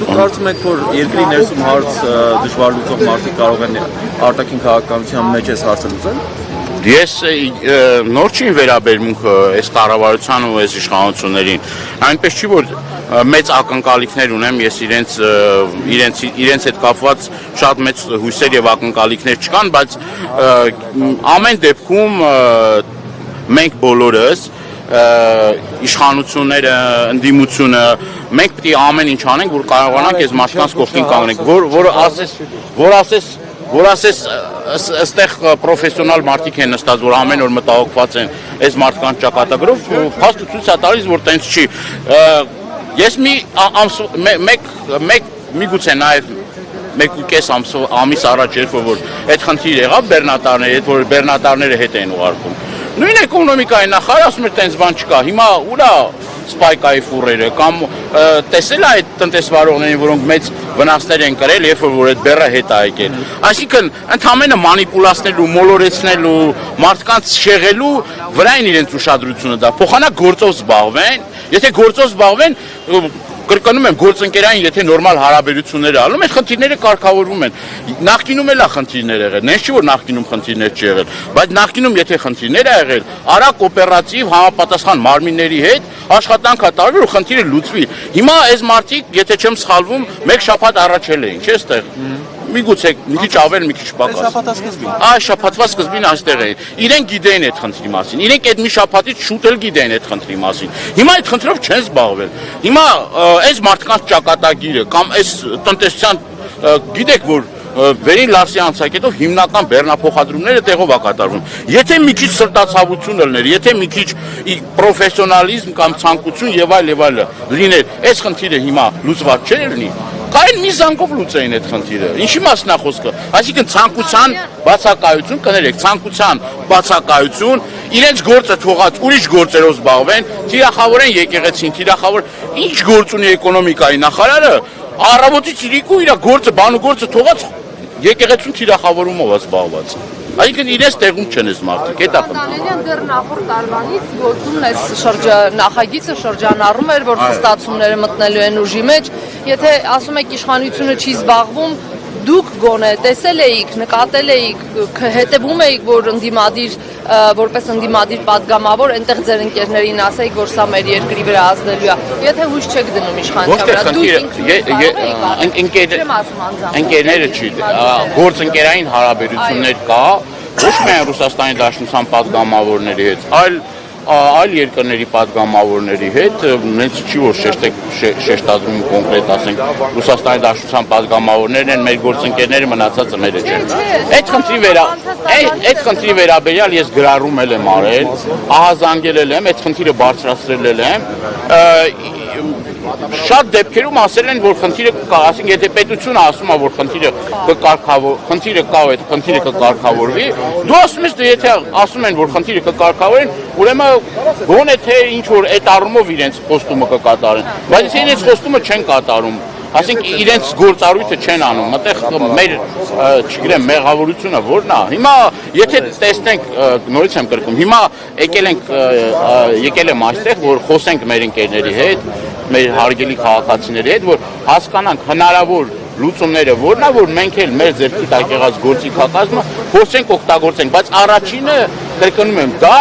Դուք կարծում եք, որ երկրի ներսում հարց դժվար լուծող մարդիկ կարող են արտաքին քաղաքականության մեջ այս հարցը լուծել։ Ես նոր չի վերաբերմունք այս կառավարության ու այս իշխանություններին, այնպես չի, որ մեծ ակնկալիքներ ունեմ, ես իրենց հետ կապված շատ մեծ հույսեր եւ ակնկալիքներ չկան, բայց ամեն դեպքում մենք բոլորս իշխանությունները, ընդդիմությունը, մենք պետք է ամեն ինչ անենք, որ կարողանանք այս մարդկանց կողքին կանգնենք, որ ասես այստեղ պրոֆեսիոնալ մարդիկ են նստած, որ ամեն օր մտահոգված են այս մարդկանց ճակատագրով, փաստը ցույց է տալիս, որ տենց չի։ Ես միգուցե նաև 1.5 ամիս առաջ երբ որ այդ խնդիր եղավ բեռնատարների հետ, որ բեռնատարները հետ էին ուղարկում։ Նույն էկոնոմիկայի նախարարը ասում էր տենց բան չկա, հիմա ուրա սպայկայի ֆուրերը կամ տեսել այդ տնտեսվարողներին, որոնք մեծ վնասներ են կրել, երբ որ այդ բեռը հետ է եկել։ Այսինքն ընդհանրապես մանիպուլացնելու, մոլորեցնելու, մարդկանց շեղելու վրա են իրենց ուշադրությունը դա։ Փոխանակ գործով զբաղվեն, եթե գործով զբաղվեն, կրկնում եմ, գործընկերային, եթե նորմալ հարաբերություններ ալում, այդ խնդիրները կարգավորվում են։ Նախկինում էլ է խնդիրներ եղել, նենց չի որ նախկինում խնդիրներ չի եղել, բայց նախկինում եթե խնդիրներ է եղել, արագ օպերատիվ համապատասխան մարմինների հետ աշխատանք է տարվել ու խնդիրը լուծվի։ Հիմա այս մարդիկ, եթե չեմ սխալվում, 1 շաբաթ առաջ էին, չէ՞ ստեղ։ Միգուցե մի քիչ ավել, մի քիչ պակաս։ Այս շաբաթվա սկզբին այստեղ էին։ Իրենք գիտեին այդ խնդրի մասին։ Իրենք այդ մի շաբաթից շուտ էլ գիտեին այդ խնդրի մասին։ Հիմա այդ խնդրով չեն զբաղվել։ Հիմա այս մարդկանց ճակատագիրը կամ այս տնտեսության գիտեք որ Վերին Լարսի անցակետով հիմնական բեռնափոխադրումները տեղով է կատարվում։ Եթե մի քիչ սրտացավություն լիներ, եթե մի քիչ պրոֆեսիոնալիզմ կամ ցանկություն եւ այլ լիներ, այս խնդիրը հիմա լուծված չէր լինի։ Կային մի զանգով լուծեին այդ խնդիրը։ Ինչի մասն է խոսքը։ Այսինքն ցանկության բացակայություն, կներեք, ցանկության բացակայություն, իրենց գործը թողած ուրիշ գործերով զբաղվեն, թիրախավորեն եկեղեցին, թիրախավոր ինչ գործ ունի էկոնոմիկայի նախարարը, առավոտից իրիկու իր գործը, բանուգործը թողած եկեղեցուն թիրախավորումով է զբաղված։ Այսինքն իրենց տեղում չեն այս մարդիկ, այդ է խնդիրը։ Դեռ նախորդ տարվանից գործում այս նախագիծը շրջանառում էր, որ խստացումները մտնելու են ուժի մեջ, եթե ասում եք իշխանությունը չի զբաղվում, դուք գոնե տեսել էիք, նկատել էիք, հետևում էիք, որ որպես ընդդիմադիր падգամավոր այնտեղ ձեր ընկերներին ասեիք, որ սա մեր երկրի վրա ազդելու է։ Եթե հույս չեք դնում իշխանության վրա, ընկերները չի, գործընկերային հարաբերություններ կա, ոչ միայն Ռուսաստանի Դաշնության падգամավորների հետ, այլ երկրների падգամավորների հետ, նենց չի որ շեշտադրում կոնկրետ ասենք Ռուսաստանի Դաշնության падգամավորներն են, մեր գործընկերները մնացածը մերը չեն։ Այդ խնդրի վերաբերյալ ես գրառում եմ արել, ահազանգել եմ, այդ խնդիրը բարձրացրել եմ, շատ դեպքերում ասել են, որ խնդիրը կա, ասենք եթե պետությունը ասում է, որ խնդիրը կա, այդ խնդիրը կկարգավորվի, դու ասում ես, եթե ասում են, որ խնդիրը կկարգավորեն, ուրեմն գոնե թե ինչ որ այդ առումով իրենց խոստումը կկատարեն, բայց իրենց խոստումը չեն կատարում, ասենք իրենց գործառույթը չեն անում, այդտեղ մեր, չգիտեմ, մեղավորությունը որն է։ Հիմա եթե տեսնենք, նորից եմ կրկնում, հիմա եկել եմ այստեղ, որ խոսենք մեր ընկերների հետ, մեր հարգելի քաղաքացիների հետ, որ հասկանանք հնարավոր լուծումները որն է, որ մենք էլ մեր ձեռքի տակ եղած գործիքակազմը փորձենք օգտագործենք, բայց առաջինը կրկնում եմ, դա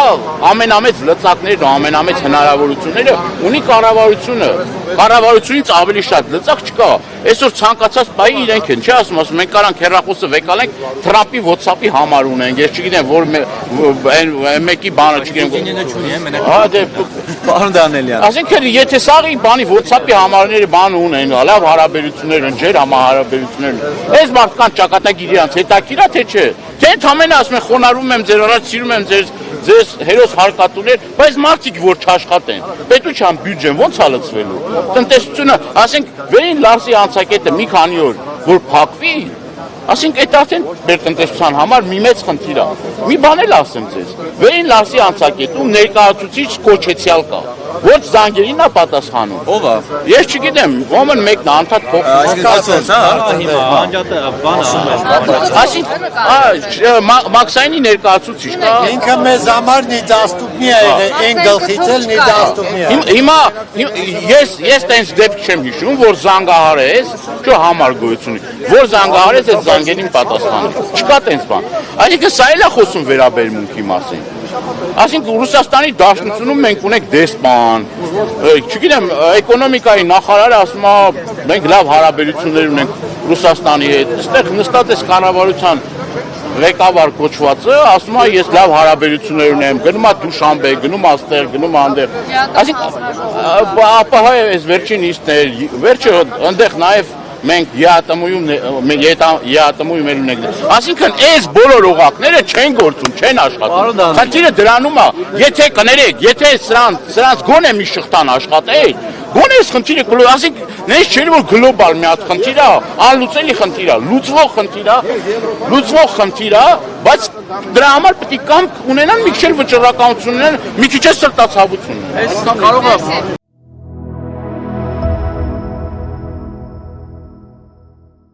ամենամեծ լծակներն ու ամենամեծ հնարավորությունները ունի կառավարությունը։ Կառավարությունից ավելի շատ լծակ չկա։ Այսօր ցանկացած բայի իրենք են, չի ասում, մենք կարանք հեռախոսը վեկալենք, Թրամփի WhatsApp-ի համար ունենք, ես չգիտեմ, որ մեկի բանը չգիտեմ։ Հա դե Պարոն Դանելյան։ Այսինքն եթե սաղի բանի WhatsApp-ի համարները բան ունեն, լավ հարաբերություններ են, ջեր համահարաբերություններ են։ Այս մարդկանց ճակատագիրը իրանց հետաքրքիր է թե չէ։ Թե ընդհանրապես ասում են խոնարհվում եմ ձեր առաջ, սիրում եմ ձեզ հերոս հարկատուներ, բայց մարդիկ որ չաշխատեն, պետության բյուջեն ո՞նց է լցվելու։ Տնտեսությունը, ասենք, Վերին Լարսի անցակետը մի քանի օր որ փակվի, ասենք այդ արդեն մեր տնտեսության համար մի մեծ խնդիր է։ Մի բան էլ ասեմ ձեզ։ Վերին Լարսի անցակետում ներկայացուցիչ կոչեցյալ կա։ Ոչ զանգերին է պատասխանում։ Ով է։ Ես չգիտեմ, ոմն մեկն անդադ փոխվում։ Այսինքն Այսինքն Մաքսայինի ներկայացուցիչ կա։ Ինքը մեզ համար նիդաստուպնի է եղել, այն գլխից էլ նիդաստուպնի է։ Հիմա ես տենց դեպք չեմ հիշում, որ զանգահարես, չէ համար գոյություն ունի, որ զանգահարես այդ զանգերին պատասխանում։ Չկա տենց բան։ Այսինքն սա էլ է խոսում վերաբերմունքի մասին։ Այսինքն Ռուսաստանի Դաշնությունում մենք ունենք դեսպան, չգիտեմ, էկոնոմիկայի նախարարը ասում է, մենք լավ հարաբերություններ ունենք Ռուսաստանի հետ։ Այստեղ նստած է կառավարության ղեկավար կոչվածը, ասում է ես լավ հարաբերություններ ունեմ, գնում է Դուշանբե, գնում աստեղ, գնում անդեղ։ Այսինքն ապահով է այս վերջին իստներ, վերջը այնտեղ նաև մենք ԵԱՏՄ-ում էլ ունենք։ Այսինքն այս բոլոր օղակները չեն գործում, չեն աշխատում։ Խնդիրը դրանում է, եթե կներեք, եթե սրանց գոնե մի շղթան աշխատեին, գոնե այս խնդիրը, այսինքն նենց չէր որ գլոբալ մի հատ խնդիր է, անլուծելի խնդիր է, լուծվող խնդիր է, բայց դրա համար պետք է կամք ունենան մի քիչ վճռականություն ունենան, մի քիչ սրտացավություն։